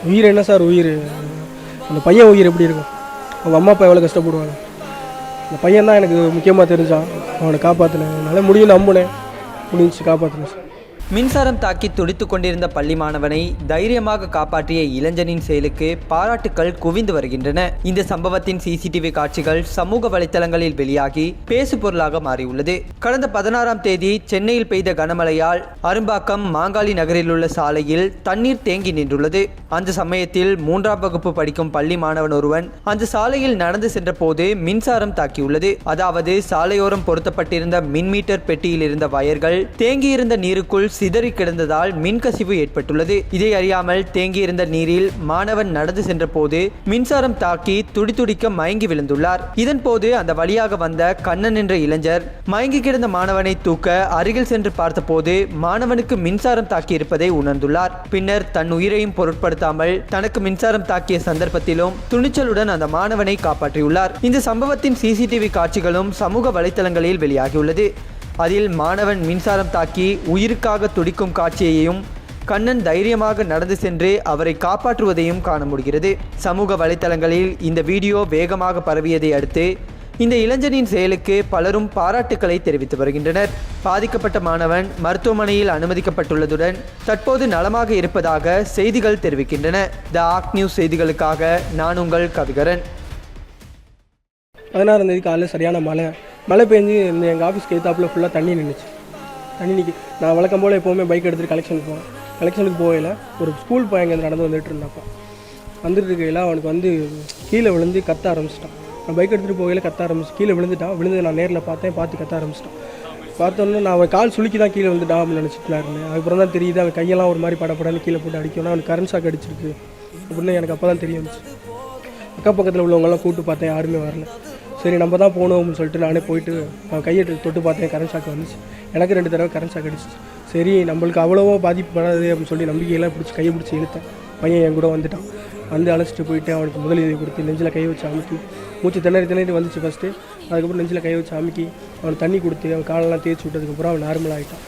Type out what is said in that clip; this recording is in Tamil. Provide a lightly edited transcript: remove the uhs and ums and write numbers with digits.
உயிர் என்ன சார் உயிர்? அந்த பையன் உயிர் எப்படி இருக்கும்? அவங்க அம்மா அப்பா எவ்வளோ கஷ்டப்படுவாங்க. அந்த பையன் தான் எனக்கு முக்கியமாக தெரிஞ்சான். அவனை காப்பாற்றினேன், என்னால் முடியும் நம்பினேன், முடிஞ்சு காப்பாற்றினேன் சார். மின்சாரம் தாக்கி துடித்துக் கொண்டிருந்த பள்ளி மாணவனை தைரியமாக காப்பாற்றிய இளைஞனின் செயலுக்கு பாராட்டுக்கள் குவிந்து வருகின்றன. இந்த சம்பவத்தின் சிசிடிவி காட்சிகள் சமூக வலைதளங்களில் வெளியாகி பேசு பொருளாக மாறியுள்ளது. கடந்த 16ஆம் தேதி சென்னையில் பெய்த கனமழையால் அரும்பாக்கம் மாங்காளி நகரில் உள்ள சாலையில் தண்ணீர் தேங்கி நின்றுள்ளது. அந்த சமயத்தில் 3ஆம் வகுப்பு படிக்கும் பள்ளி மாணவன் ஒருவன் அந்த சாலையில் நடந்து சென்ற போது மின்சாரம் தாக்கியுள்ளது. அதாவது சாலையோரம் பொருத்தப்பட்டிருந்த மின் மீட்டர் பெட்டியில் இருந்த வயர்கள் தேங்கியிருந்த நீருக்குள் சிதறி கிடந்ததால் மின்கசிவு ஏற்பட்டுள்ளது. இதை அறியாமல் தேங்கியிருந்த நீரில் மாணவன் நடந்து சென்ற போது மின்சாரம் தாக்கி துடிதுடிக்க மயங்கி விழுந்துள்ளார். இதன் போது அந்த வழியாக வந்த கண்ணன் என்ற இளைஞர் மயங்கி கிடந்த மாணவனை தூக்க அருகில் சென்று பார்த்தபோது மாணவனுக்கு மின்சாரம் தாக்கி இருப்பதை உணர்ந்துள்ளார். பின்னர் தன் உயிரையும் பொருட்படுத்தாமல் தனக்கு மின்சாரம் தாக்கிய சந்தர்ப்பத்திலும் துணிச்சலுடன் அந்த மாணவனை காப்பாற்றியுள்ளார். இந்த சம்பவத்தின் சிசிடிவி காட்சிகளும் சமூக வலைதளங்களில் வெளியாகியுள்ளது. அதில் மாணவன் மின்சாரம் தாக்கி உயிருக்காக துடிக்கும் காட்சியையும் கண்ணன் தைரியமாக நடந்து சென்று அவரை காப்பாற்றுவதையும் காண முடிகிறது. சமூக வலைதளங்களில் இந்த வீடியோ வேகமாக பரவியதை அடுத்து இந்த இளைஞனின் செயலுக்கு பலரும் பாராட்டுக்களை தெரிவித்து வருகின்றனர். பாதிக்கப்பட்ட மாணவன் மருத்துவமனையில் அனுமதிக்கப்பட்டுள்ளதுடன் தற்போது நலமாக இருப்பதாக செய்திகள் தெரிவிக்கின்றன. த ஆக் நியூஸ் செய்திகளுக்காக நான் உங்கள் கவிகரன். 16ஆம் தேதி காலையில் சரியான மழை பெஞ்சு எங்கள் ஆஃபீஸ்க்கு எதிர்த்தாப்பில் ஃபுல்லாக தண்ணி நின்றுச்சு. நான் வழக்கம் போல் எப்போவுமே பைக் எடுத்துகிட்டு கலெக்ஷனுக்கு போகல. ஒரு ஸ்கூல் பையன் நடந்து வந்துட்டு இருந்தாப்பா. வந்துட்டு இருக்கையில் அவனுக்கு கீழே விழுந்து கத்த ஆரம்பிச்சிட்டான். நான் பைக் எடுத்துகிட்டு போகையில் கத்த ஆரம்பிச்சு கீழே விழுந்து நான் நேரில் பார்த்து கத்த ஆரம்பிச்சிட்டான். பார்த்தோன்னே நான் அவன் கால் சுளுக்கி தான் கீழே விழுந்துட்டான் அப்படின்னு நினச்சிட்டு இருந்தேன். அதுக்கப்புறம் தான் தெரியுது அவன் கையெல்லாம் ஒரு மாதிரி படப்படன்னு கீழே போட்டு அடிக்கணும், அவனுக்கு கரண்ட் ஷாக் அடிச்சிருக்கு அப்படின்னு எனக்கு அப்போ தான் தெரிய வந்துச்சு. அக்கா பக்கத்தில் உள்ளவங்கெல்லாம் கூப்பிட்டு பார்த்தேன், யாருமே வரல. சரி நம்ம தான் போகணும்னு சொல்லிட்டு நானே போயிட்டு அவன் கையை தொட்டு பார்த்தேன், கரண்ட் ஷாக் வந்துச்சு. எனக்கு 2 தடவை கரண்ட் ஷாக் அடிச்சிச்சு. சரி நம்மளுக்கு அவ்வளோவா பாதிப்படாது அப்படின்னு சொல்லி நம்பிக்கையெல்லாம் கையை பிடிச்சி இழுத்தேன். பையன் என் கூட வந்துட்டான். அழைச்சிட்டு போயிட்டு அவனுக்கு முதலுதவி கொடுத்து நெஞ்சில் கை வச்சு அமுக்கி, மூச்சு திணறி வந்துச்சு ஃபஸ்ட்டு. அதுக்கப்புறம் நெஞ்சில் கை வச்சு அமுக்கி அவனுக்கு தண்ணி கொடுத்து அவன் காலெல்லாம் தேய்ச்சி விட்டதுக்கப்புறம் அவன் நார்மல் ஆகிட்டான்.